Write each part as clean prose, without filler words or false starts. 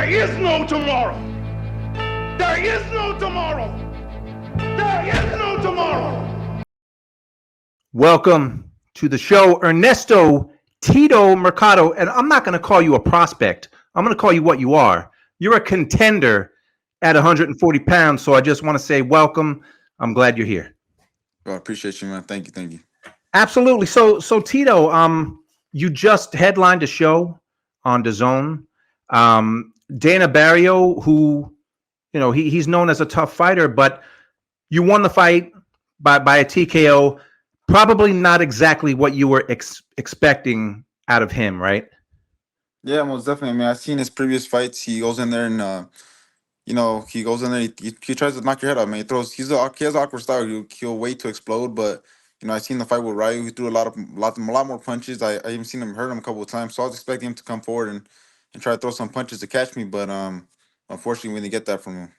There is no tomorrow. There is no tomorrow. There is no tomorrow. Welcome to the show, Ernesto Tito Mercado. And I'm not going to call you a prospect. I'm going to call you what you are. You're a contender at 140 pounds. So I just want to say welcome. I'm glad you're here. Well, I appreciate you, man. Thank you. Absolutely. So Tito, you just headlined a show on DAZN. Dana Barrio, who, he's known as a tough fighter, but you won the fight by a TKO. Probably not exactly what you were expecting out of him, right? Yeah, most definitely. I mean, I've seen his previous fights. He goes in there and, he goes in there. He tries to knock your head off. Man, he has an awkward style. He'll wait to explode. But I've seen the fight with Ryu. He threw a lot more punches. I even seen him hurt him a couple of times. So I was expecting him to come forward and try to throw some punches to catch me. But unfortunately, we didn't get that from him.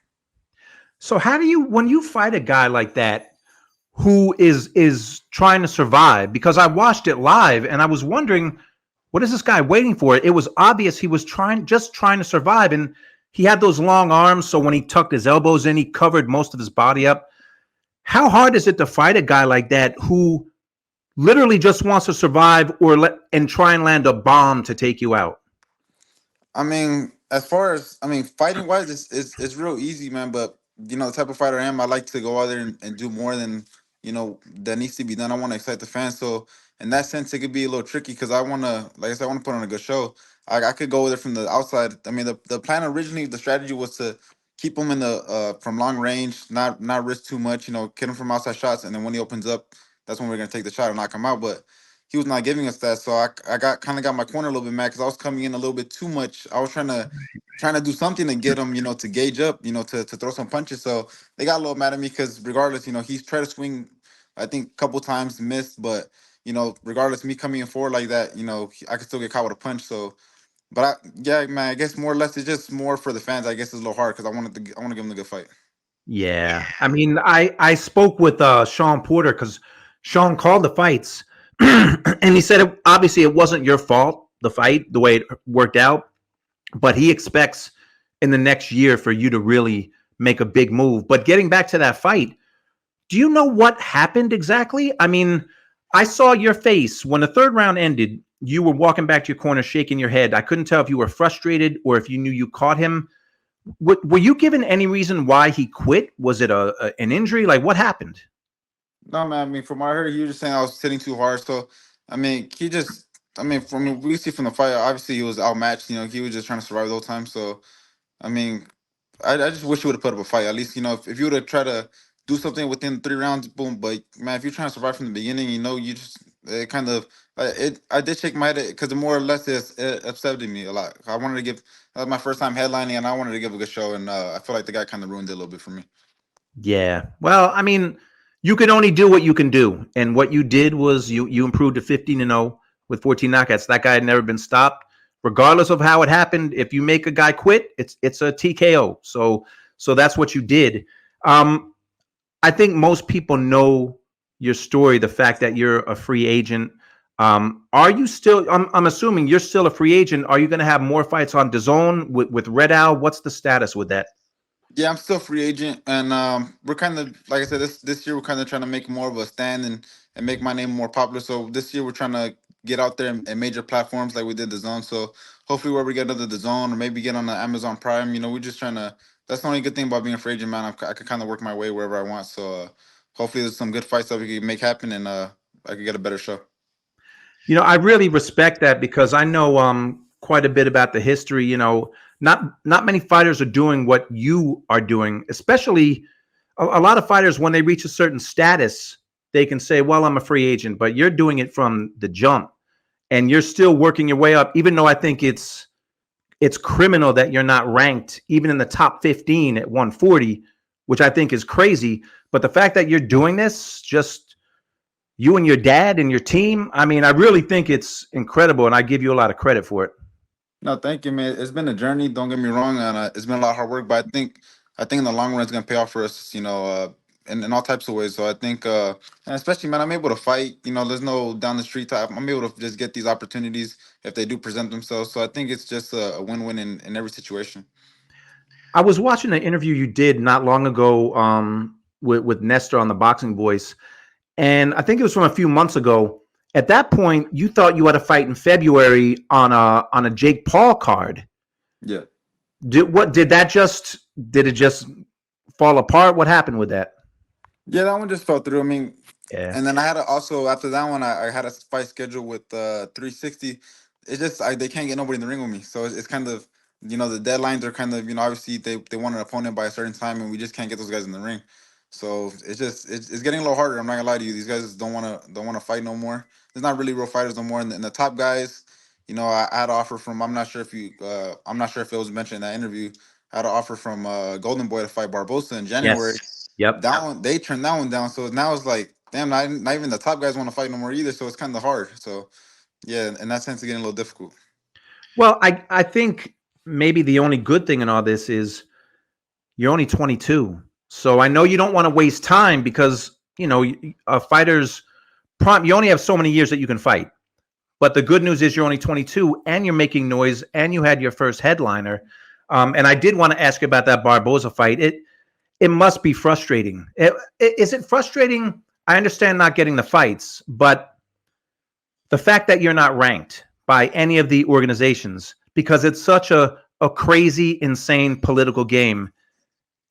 So how do you, when you fight a guy like that, who is trying to survive? Because I watched it live and I was wondering, what is this guy waiting for? It was obvious he was just trying to survive, and he had those long arms. So when he tucked his elbows in, he covered most of his body up. How hard is it to fight a guy like that who literally just wants to survive and try and land a bomb to take you out? I mean, as far as fighting wise, it's real easy, man. But the type of fighter I am, I like to go out there and do more than that needs to be done. I want to excite the fans. So in that sense, it could be a little tricky because I want to, like I said, I want to put on a good show. I could go there from the outside. I mean, the plan originally, the strategy was to keep him in the from long range, not risk too much. Get him from outside shots, and then when he opens up, that's when we're gonna take the shot and knock him out. But he was not giving us that, so I got my corner a little bit mad because I was coming in a little bit too much. I was trying to do something to get him, to gauge up, to throw some punches. So they got a little mad at me because regardless, he's tried to swing, I think a couple times missed, but regardless, me coming in forward like that, I could still get caught with a punch. So, but yeah, man, I guess more or less it's just more for the fans. I guess it's a little hard because I want to give them a good fight. Yeah, I mean, I spoke with Sean Porter because Sean called the fights, and he said obviously it wasn't your fault, the fight, the way it worked out, but he expects in the next year for you to really make a big move. But getting back to that fight, do you know what happened exactly? I mean, I saw your face when the third round ended. You were walking back to your corner, shaking your head. I couldn't tell if you were frustrated or if you knew you caught him. Were you given any reason why he quit? Was it an injury? Like, what happened? No, man. I mean, from what I heard, he was just saying I was hitting too hard. So, I mean, from we see from the fight, obviously he was outmatched. He was just trying to survive the whole time. So, I mean, I just wish you would have put up a fight. At least, if you would have tried to do something within 3 rounds, boom. But man, if you're trying to survive from the beginning, you just it kind of I did shake my head because more or less it upsetted me a lot. I wanted to give that was my first time headlining, and I wanted to give a good show, and I feel like the guy kind of ruined it a little bit for me. Yeah. Well, I mean, you can only do what you can do, and what you did was you improved to 15-0 with 14 knockouts. That guy had never been stopped, regardless of how it happened. If you make a guy quit, it's a TKO. So that's what you did. I think most people know your story, the fact that you're a free agent. Are you still? I'm assuming you're still a free agent. Are you going to have more fights on DAZN with Red Owl? What's the status with that? Yeah, I'm still free agent, and we're kind of like I said this year we're kind of trying to make more of a stand and make my name more popular. So this year we're trying to get out there in major platforms like we did DAZN. So hopefully where we get another DAZN or maybe get on the Amazon Prime. We're just trying to. That's the only good thing about being a free agent, man. I could kind of work my way wherever I want. So hopefully there's some good fights that we can make happen, and I could get a better show. I really respect that because I know quite a bit about the history. Not many fighters are doing what you are doing, especially a lot of fighters when they reach a certain status, they can say, well, I'm a free agent, but you're doing it from the jump and you're still working your way up, even though I think it's criminal that you're not ranked even in the top 15 at 140, which I think is crazy. But the fact that you're doing this, just you and your dad and your team, I mean, I really think it's incredible, and I give you a lot of credit for it. No, thank you, man. It's been a journey. Don't get me wrong, and it's been a lot of hard work. But I think in the long run, it's gonna pay off for us. in all types of ways. So I think, and especially, man, I'm able to fight. There's no down the street type. I'm able to just get these opportunities if they do present themselves. So I think it's just a win-win in every situation. I was watching an interview you did not long ago with Nestor on the Boxing Voice, and I think it was from a few months ago. At that point, you thought you had a fight in February on a Jake Paul card. Yeah. Did it just fall apart? What happened with that? Yeah, that one just fell through. I mean, Yeah. and then I had also after that one, I had a fight scheduled with 360. It's just they can't get nobody in the ring with me, so it's kind of the deadlines are kind of obviously they want an opponent by a certain time, and we just can't get those guys in the ring. So it's getting a little harder. I'm not gonna lie to you. These guys don't want to fight no more. There's not really real fighters no more, and the top guys. I had an offer from. I'm not sure if it was mentioned in that interview. I had an offer from Golden Boy to fight Barbosa in January. Yes. Yep. That one they turned that one down. So now it's like, damn, not even the top guys want to fight no more either. So it's kind of hard. So yeah, in that sense, it's getting a little difficult. Well, I think maybe the only good thing in all this is you're only 22. So I know you don't want to waste time because, a fighter's prime, you only have so many years that you can fight. But the good news is you're only 22 and you're making noise and you had your first headliner. And I did want to ask you about that Barboza fight. It must be frustrating. Is it frustrating? I understand not getting the fights, but the fact that you're not ranked by any of the organizations because it's such a crazy, insane political game.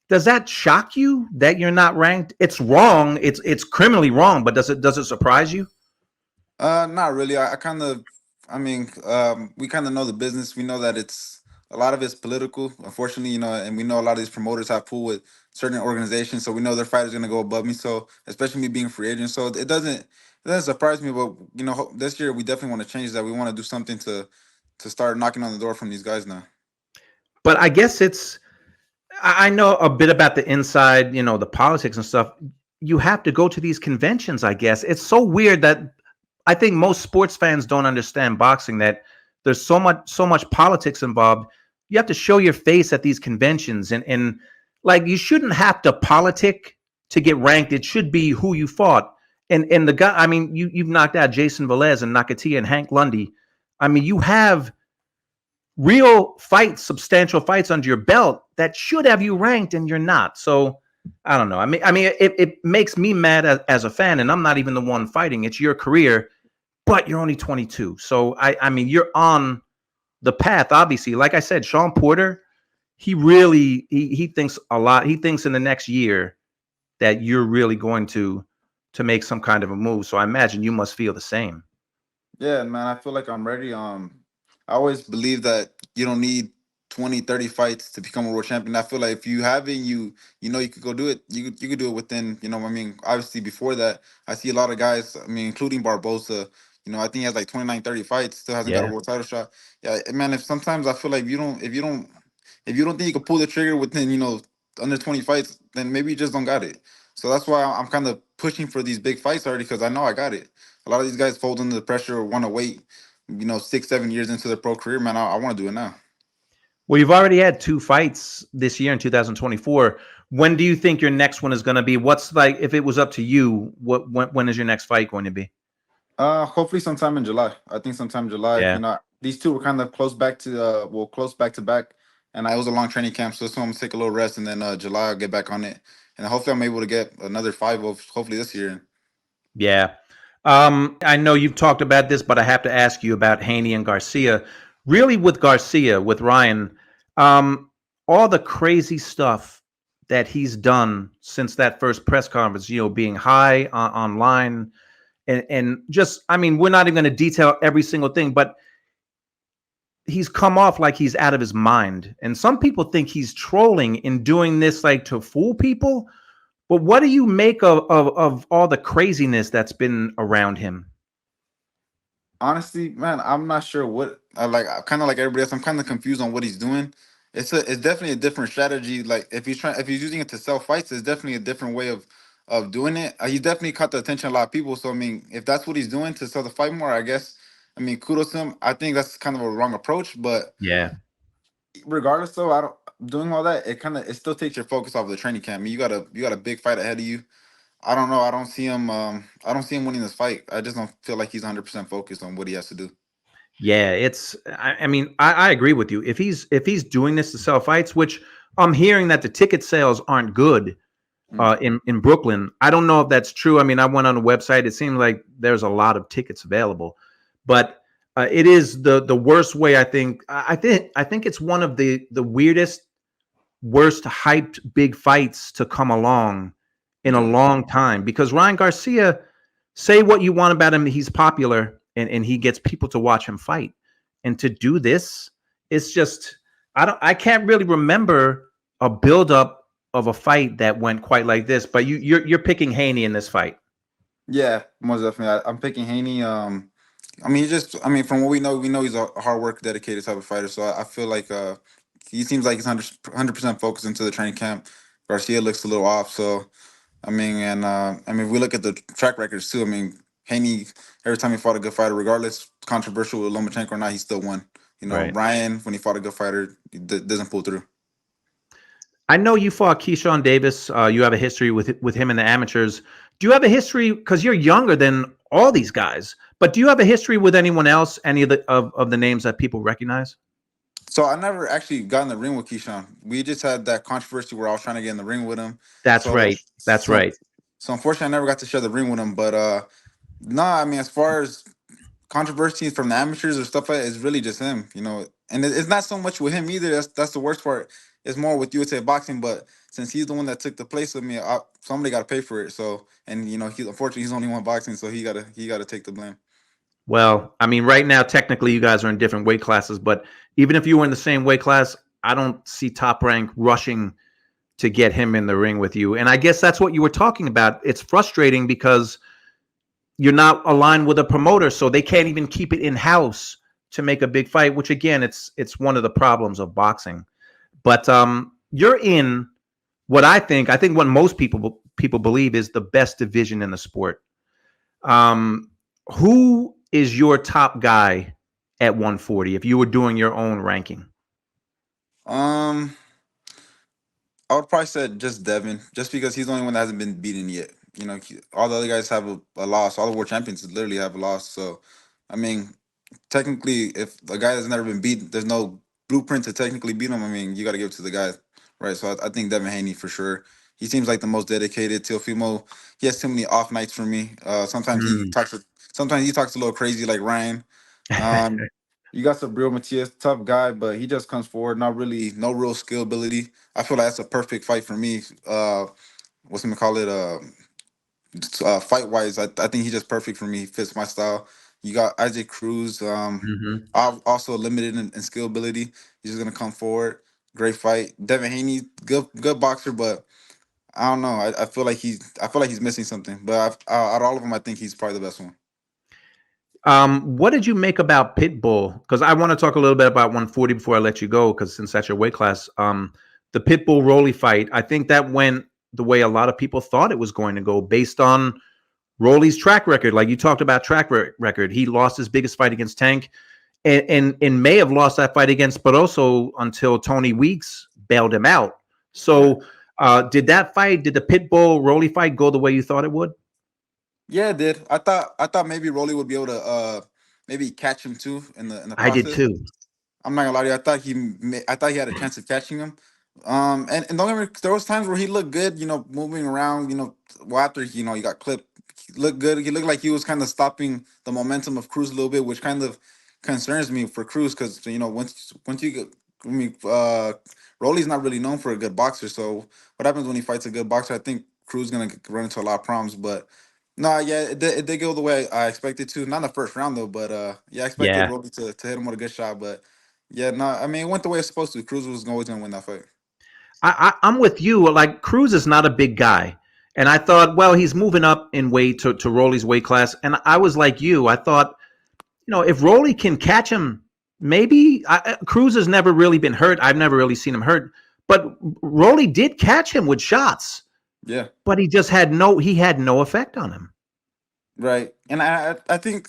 Does that shock you that you're not ranked? It's wrong. It's criminally wrong, but does it surprise you? Not really. I kind of, I mean, we kind of know the business. We know that it's a lot of it's political, unfortunately, and we know a lot of these promoters have pull with certain organizations, so we know their fighters gonna go above me. So especially me being free agent, so it doesn't surprise me. But this year we definitely want to change that. We want to do something to start knocking on the door from these guys now. But I guess I know a bit about the inside, the politics and stuff. You have to go to these conventions, I guess. It's so weird that I think most sports fans don't understand boxing, that there's so much politics involved. You have to show your face at these conventions, and like you shouldn't have to politic to get ranked. It should be who you fought. And the guy, I mean, you've knocked out Jason Velez and Nakatia and Hank Lundy. I mean, you have real fights, substantial fights under your belt that should have you ranked, and you're not. So I don't know. It makes me mad as a fan, and I'm not even the one fighting. It's your career, but you're only 22. So I mean, you're on the path. Obviously, like I said, Sean Porter, he thinks a lot. He thinks in the next year that you're really going to make some kind of a move. So I imagine you must feel the same. Yeah, man, I feel like I'm ready. I always believe that you don't need 20, 30 fights to become a world champion. I feel like if you have it, you could go do it. You could do it within, I mean, obviously before that, I see a lot of guys, I mean, including Barbosa, I think he has like 29, 30 fights, still hasn't got a Yeah. world title shot. Yeah, man, if sometimes I feel like if you don't think you can pull the trigger within, under 20 fights, then maybe you just don't got it. So that's why I'm kind of pushing for these big fights already because I know I got it. A lot of these guys fold under the pressure or want to wait, 6, 7 years into their pro career. Man, I want to do it now. Well, you've already had two fights this year in 2024. When do you think your next one is going to be? What's like, if it was up to you, when is your next fight going to be? Hopefully sometime in July. I think sometime in July. Yeah. These two were kind of close back to back, and it was a long training camp, so this one I'm gonna take a little rest, and then July I'll get back on it, and hopefully I'm able to get another five of hopefully this year. Yeah. I know you've talked about this, but I have to ask you about Haney and Garcia. Really, with Garcia, with Ryan, all the crazy stuff that he's done since that first press conference, being high online and just, I mean, we're not even going to detail every single thing, but he's come off like he's out of his mind. And some people think he's trolling in doing this, like to fool people. But what do you make of all the craziness that's been around him? Honestly, man, I'm not sure what I like. Kind of like everybody else, I'm kind of confused on what he's doing. It's definitely a different strategy. Like if he's using it to sell fights, it's definitely a different way of doing it. He's definitely caught the attention of a lot of people. So I mean, if that's what he's doing to sell the fight more, I guess. I mean, kudos to him. I think that's kind of a wrong approach, but Yeah. regardless, though, I don't. doing all that, it still takes your focus off of the training camp. I mean, you got a big fight ahead of you. I don't know. I don't see him. I don't see him winning this fight. I just don't feel like he's 100% focused on what he has to do. Yeah, it's. I mean, I agree with you. If he's doing this to sell fights, which I'm hearing that the ticket sales aren't good Mm. in Brooklyn. I don't know if that's true. I mean, I went on the website. It seems like there's a lot of tickets available, but it is the worst way. I think it's one of the weirdest, worst hyped big fights to come along in a Yeah. long time. Because Ryan Garcia, say what you want about him, he's popular and he gets people to watch him fight. And to do this, it's just I can't really remember a buildup of a fight that went quite like this. But you're picking Haney in this fight. Yeah, most definitely. I'm picking Haney. I mean, I mean, from what we know he's a hard work, dedicated type of fighter. So I feel like he seems like he's 100% focused into the training camp. Garcia looks a little off. So I mean, and I mean, if we look at the track records too. I mean, Haney, every time he fought a good fighter, regardless controversial with Lomachenko or not, he still won. You know, Right. Ryan, when he fought a good fighter, doesn't pull through. I know you fought Keyshawn Davis. You have a history with him in the amateurs. Do you have a history because you're younger than all these guys? But do you have a history with anyone else? Any of the names that people recognize? So I never actually got in the ring with Keyshawn. We just had that controversy where I was trying to get in the ring with him. That's So right. That's so right. so unfortunately, I never got to share the ring with him. But no, I mean, as far as controversies from the amateurs or stuff like that, it's really just him, you know. And it's not so much with him either. That's the worst part. It's more with USA Boxing, but since he's the one that took the place of me, somebody got to pay for it. So, and you know, he unfortunately he's only one boxing, so he gotta take the blame. Well, I mean, right now, technically, you guys are in different weight classes, but even if you were in the same weight class, I don't see Top Rank rushing to get him in the ring with you. And I guess that's what you were talking about. It's frustrating because you're not aligned with a promoter, so they can't even keep it in house to make a big fight. Which again, it's one of the problems of boxing. But you're in what I think what most people believe is the best division in the sport. Um, who is your top guy at 140 if you were doing your own ranking? Um, I would probably say just Devin, just because he's the only one that hasn't been beaten yet. You know, all the other guys have a loss. All the world champions literally have a loss. So, I mean, technically, if a guy has never been beat, there's no blueprint to technically beat him. I mean, you got to give it to the guy, right? So I think Devin Haney for sure. He seems like the most dedicated. Teofimo, he has too many off nights for me. Mm. Sometimes he talks a little crazy like Ryan. Um, you got Sabril Matias, tough guy, but he just comes forward. Not really, no real skill ability. I feel like that's a perfect fight for me. What's him call it? Fight wise, I think he's just perfect for me. He fits my style. You got Isaac Cruz, Hmm. also limited in skill ability. He's just gonna come forward. Great fight. Devin Haney, good boxer, but I don't know. I feel like he's missing something. But out of all of them, I think he's probably the best one. What did you make about Pitbull? Because I want to talk a little bit about 140 before I let you go, because since that's your weight class. The Pitbull Rolly fight, I think that went the way a lot of people thought it was going to go based on Rolly's track record. Like you talked about record. He lost his biggest fight against Tank and may have lost that fight against Barroso until Tony Weeks bailed him out. Yeah. So did the Pitbull Rolly fight go the way you thought it would? Yeah, it did. I thought maybe Rolly would be able to maybe catch him too in the I did process. too. I'm not gonna lie to you. I thought he had a chance of catching him. And don't get me. There was times where he looked good. You know, moving around. You know, well after he got clipped, he looked good. He looked like he was kind of stopping the momentum of Cruz a little bit, which kind of concerns me for Cruz because you know once you get. I mean, Rolly's not really known for a good boxer. So what happens when he fights a good boxer? I think Cruz gonna run into a lot of problems. But no, yeah, it did go the way I expected to. Not in the first round though, but yeah, I expected Yeah. Rolly to hit him with a good shot, but. Yeah, no, I mean, it went the way it's supposed to. Cruz was always going to win that fight. I'm with you. Like Cruz is not a big guy. And I thought, well, he's moving up in weight to Rolly's weight class. And I was like you. I thought, if Rolly can catch him, maybe Cruz has never really been hurt. I've never really seen him hurt. But Rolly did catch him with shots, Yeah, but he had no effect on him. right. And I think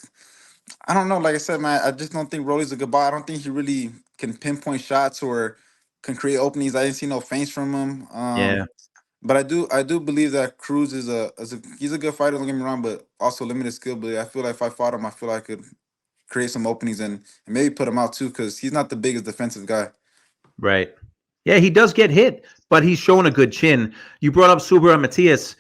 I don't know. Like I said, man, I just don't think Rolly's a good ball. I don't think he really can pinpoint shots or can create openings. I didn't see no feints from him. Yeah. But I do believe that Cruz is a he's a good fighter. Don't get me wrong, but also limited skill. But I feel like if I fought him, I feel like I could create some openings and maybe put him out too, because he's not the biggest defensive guy. Right. Yeah, he does get hit, but he's showing a good chin. You brought up Subra Matias.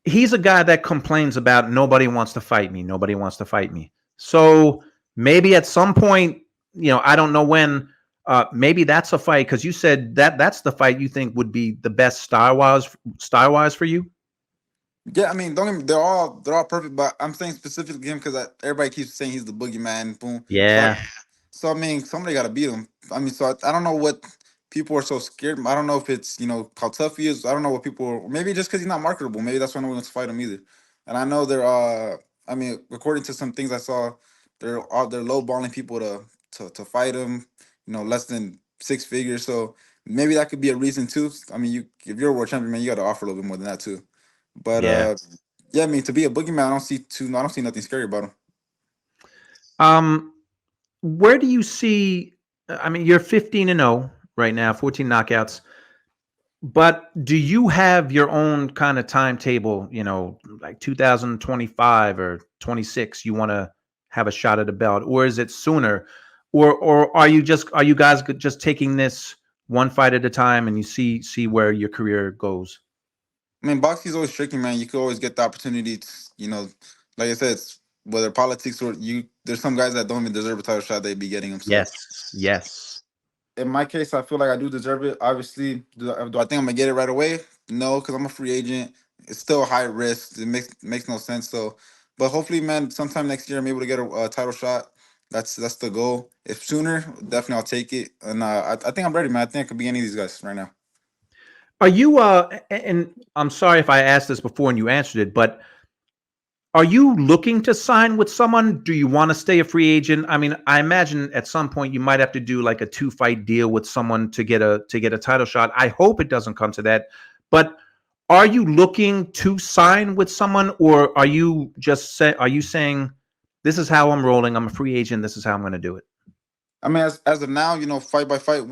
He's a guy that complains about nobody wants to fight me. Nobody wants to fight me. So maybe at some point, I don't know when. Maybe that's a fight because you said that's the fight you think would be the best style wise for you. Yeah, I mean, don't get me, they're all perfect, but I'm saying specifically him because everybody keeps saying he's the boogeyman. Boom. Yeah. So I mean, somebody got to beat him. I mean, so I don't know what people are so scared. I don't know if it's how tough he is. I don't know what people. Maybe just because he's not marketable. Maybe that's why no one wants to fight him either. And I know they're. I mean, according to some things I saw, they're lowballing people to fight him. Less than six figures. So maybe that could be a reason too. I mean, if you're a world champion, man, you got to offer a little bit more than that too. But Yeah. yeah, I mean, to be a boogeyman, I don't see nothing scary about him. Um, where do you see? I mean, you're 15-0 right now, 14 knockouts. But do you have your own kind of timetable, like 2025 or 26, you want to have a shot at the belt, or is it sooner? Or are you guys just taking this one fight at a time and you see where your career goes? I mean, boxing is always tricky, man. You could always get the opportunity to, like I said, whether politics or there's some guys that don't even deserve a title shot, they'd be getting them. So Yes. Yes. in my case, I feel like I do deserve it. Obviously, do I think I'm gonna get it right away? No, because I'm a free agent. It's still high risk. It makes no sense. So, but hopefully, man, sometime next year I'm able to get a title shot. That's the goal. If sooner, definitely I'll take it. And I think I'm ready, man. I think I could be any of these guys right now. Are you and I'm sorry if I asked this before and you answered it, but are you looking to sign with someone? Do you want to stay a free agent? I mean, I imagine at some point you might have to do like a 2-fight deal with someone to get a title shot. I hope it doesn't come to that. But are you looking to sign with someone, or are you saying this is how I'm rolling? I'm a free agent. This is how I'm going to do it. I mean, as of now, fight by fight,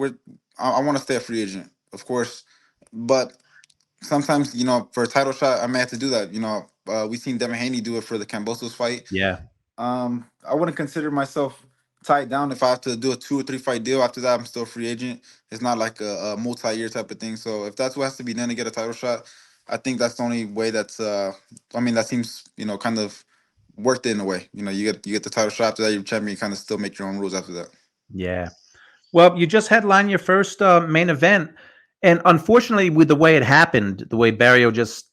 I want to stay a free agent, of course, but sometimes, for a title shot, I may have to do that. We seen Devin Haney do it for the Cambosos fight. Yeah. I wouldn't consider myself tied down if I have to do a 2 or 3 fight deal. After that, I'm still a free agent. It's not like a multi-year type of thing. So if that's what has to be done to get a title shot, I think that's the only way. I mean, that seems kind of worth it in a way. You get the title shot after that. You're champion. You kind of still make your own rules after that. Yeah. Well, you just headlined your first main event, and unfortunately, with the way it happened, the way Barrio just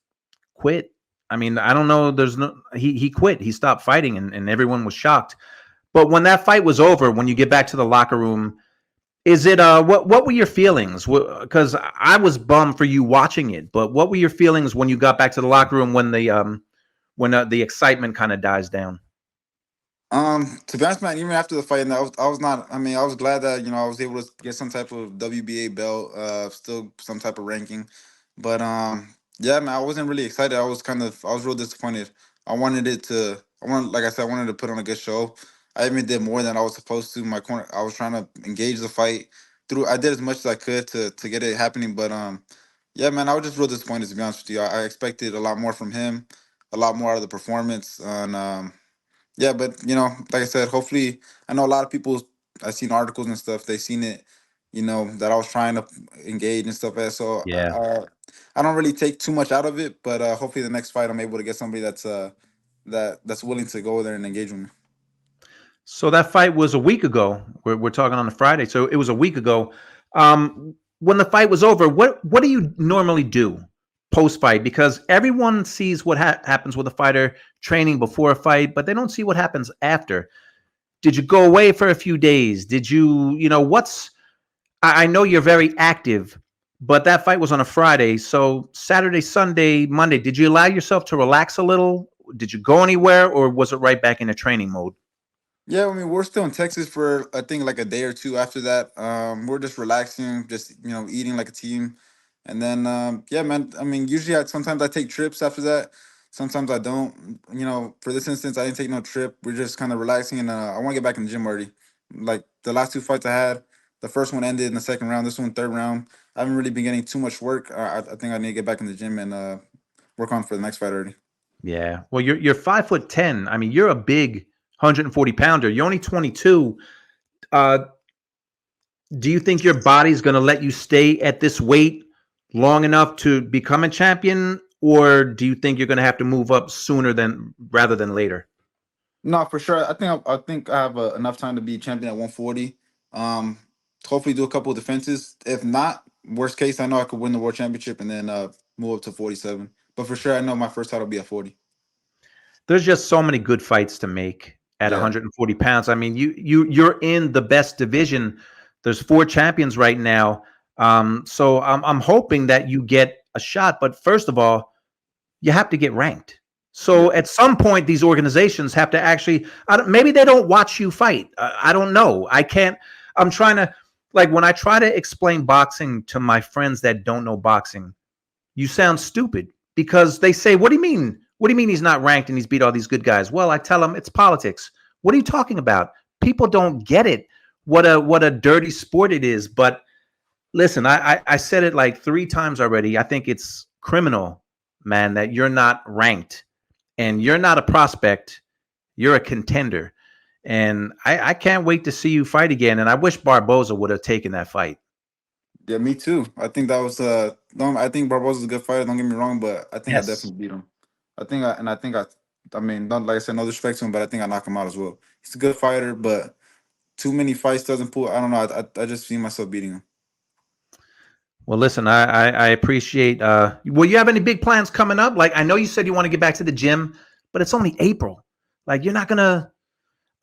quit. I mean, I don't know. There's no he quit. He stopped fighting, and everyone was shocked. But when that fight was over, when you get back to the locker room, is it what were your feelings? Because I was bummed for you watching it, but what were your feelings when you got back to the locker room when the excitement kind of dies down? To be honest, man, even after the fight, and I was not. I mean, I was glad that I was able to get some type of WBA belt, still some type of ranking, but yeah, man, I wasn't really excited. I was real disappointed. Like I said, I wanted to put on a good show. I even did more than I was supposed to. My corner, I was trying to engage the fight through. I did as much as I could to get it happening, but yeah, man, I was just real disappointed, to be honest with you. I expected a lot more from him, a lot more out of the performance, and yeah, but like I said, hopefully, I know a lot of people. I've seen articles and stuff. They seen it, that I was trying to engage and stuff. So Yeah. I don't really take too much out of it, but hopefully the next fight I'm able to get somebody that's willing to go there and engage with me. So that fight was a week ago. We're talking on a Friday, so it was a week ago. When the fight was over, what do you normally do post fight? Because everyone sees what happens with a fighter training before a fight, but they don't see what happens after. Did you go away for a few days? Did what's? I know you're very active, but that fight was on a Friday, so Saturday, Sunday, Monday. Did you allow yourself to relax a little? Did you go anywhere, or was it right back in a training mode? Yeah, I mean, we're still in Texas for I think like a day or two after that. We're just relaxing, just eating like a team, and then yeah, man. I mean, usually sometimes I take trips after that. Sometimes I don't. For this instance, I didn't take no trip. We're just kind of relaxing, and I want to get back in the gym already. Like the last 2 fights I had, The first one ended in the second round. This one, third round. I haven't really been getting too much work. I think I need to get back in the gym and work on for the next fight already. Yeah. Well, you're 5'10". I mean, you're a big 140 pounder. You're only 22. Uh, do you think your body's going to let you stay at this weight long enough to become a champion, or do you think you're going to have to move up sooner than rather than later? No, for sure. I think I have enough time to be champion at 140. Um, Hopefully do a couple of defenses. If not, worst case, I know I could win the world championship and then move up to 47. But for sure, I know my first title will be at 40. There's just so many good fights to make at Yeah. 140 pounds. I mean, you're in the best division. There's 4 champions right now. So I'm hoping that you get a shot. But first of all, you have to get ranked. So at some point, these organizations have to actually, maybe they don't watch you fight. I don't know. I can't, I'm trying to, like when I try to explain boxing to my friends that don't know boxing, you sound stupid because they say, what do you mean? What do you mean he's not ranked and he's beat all these good guys? Well, I tell them it's politics. What are you talking about? People don't get it. What a dirty sport it is. But listen, I said it like 3 times already. I think it's criminal, man, that you're not ranked and you're not a prospect. You're a contender. And I can't wait to see you fight again. And I wish Barboza would have taken that fight. Yeah, me too. I think that was I think Barbosa's a good fighter, don't get me wrong, but I think I Yes. definitely beat him. I mean, don't like I said, no disrespect to him, but I think I knock him out as well. He's a good fighter, but too many fights doesn't pull. I don't know. I just see myself beating him. Well, listen, I appreciate. Will you have any big plans coming up? Like, I know you said you want to get back to the gym, but it's only April. Like, you're not gonna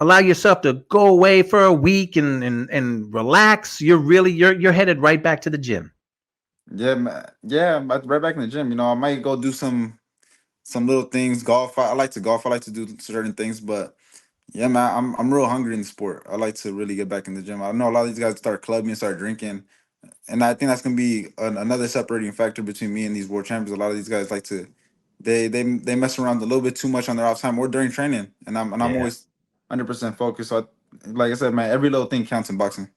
allow yourself to go away for a week and relax. You're headed right back to the gym. Yeah, yeah, I'm right back in the gym. You know, I might go do some little things. Golf. I like to golf. I like to do certain things, but yeah, man, I'm real hungry in the sport. I like to really get back in the gym. I know a lot of these guys start clubbing and start drinking, and I think that's gonna be another separating factor between me and these world champions. A lot of these guys like to they mess around a little bit too much on their off time or during training, and I'm Yeah. always 100% focused. So, like I said, man, every little thing counts in boxing.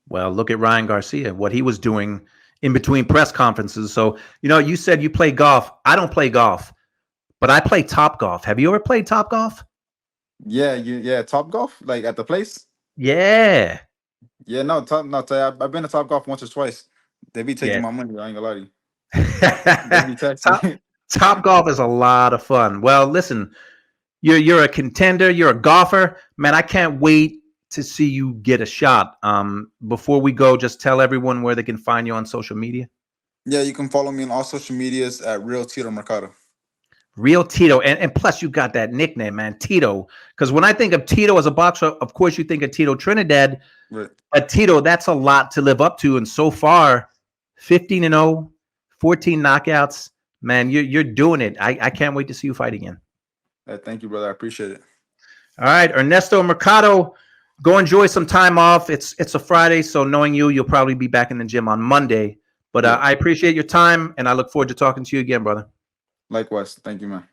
Well, look at Ryan Garcia, what he was doing in between press conferences. So, you said you play golf. I don't play golf, but I play Top Golf. Have you ever played Top Golf? Yeah, Top Golf, like at the place. Yeah. Yeah, I've been to Top Golf once or twice. They be taking Yeah. my money. I ain't gonna lie to you. They be texting Top, me. Top Golf is a lot of fun. Well, listen, you're a contender. You're a golfer, man. I can't wait to see you get a shot. Before we go, just tell everyone where they can find you on social media. Yeah, you can follow me on all social medias at Real Tito Mercado. Real Tito, and plus you got that nickname, man, Tito. Because when I think of Tito as a boxer, of course you think of Tito Trinidad. Right. But Tito, that's a lot to live up to. And so far, 15-0, 14 knockouts. Man, you're doing it. I can't wait to see you fight again. Thank you, brother. I appreciate it. All right, Ernesto Mercado, go enjoy some time off. It's a Friday, so knowing you'll probably be back in the gym on Monday. But Yeah. I appreciate your time, and I look forward to talking to you again, brother. Likewise. Thank you, man.